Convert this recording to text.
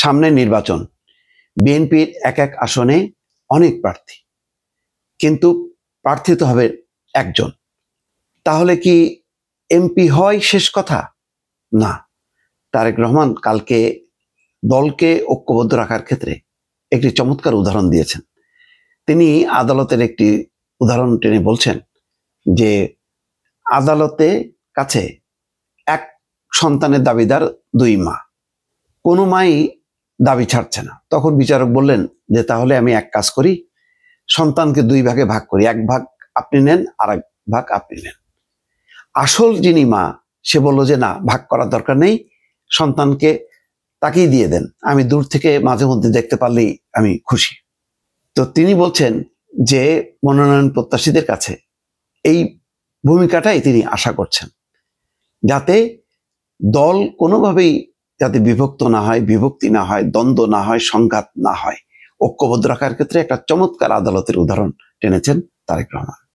সামনে নির্বাচন, বিএনপির এক এক আসনে অনেক প্রার্থী, কিন্তু প্রার্থী তো হবে একজন। তাহলে কি এমপি হয় শেষ কথা? না। তারেক রহমান কালকে দলকে ঐক্যবদ্ধ রাখার ক্ষেত্রে একটি চমৎকার উদাহরণ দিয়েছেন। তিনি আদালতের একটি উদাহরণ টেনে বলছেন যে আদালতে কাছে এক সন্তানের দাবিদার দুই মা, কোনো মাই দাবি ছাড়ছে না। তখন বিচারক বললেন যে তাহলে আমি এক কাজ করি, সন্তানকে দুই ভাগে ভাগ করি, এক ভাগ আপনি নেন আর এক ভাগ আপনি নেন। আসল যিনি মা সে বলল যে না, ভাগ করার দরকার নেই, সন্তানকে তাকেই দিয়ে দেন, আমি দূর থেকে মাঝে মধ্যে দেখতে পারলেই আমি খুশি। তো তিনি বলছেন যে মনোনয়ন প্রত্যাশীদের কাছে এই ভূমিকাটাই তিনি আশা করছেন, যাতে দল কোনোভাবেই যাতে বিভক্ত না হয়, বিভক্তি না হয়, দ্বন্দ্ব না হয়, সংঘাত না হয়, ঐক্যবদ্ধ রাখার ক্ষেত্রে একটা চমৎকার আদালতের উদাহরণ টেনেছেন তারেক রহমান।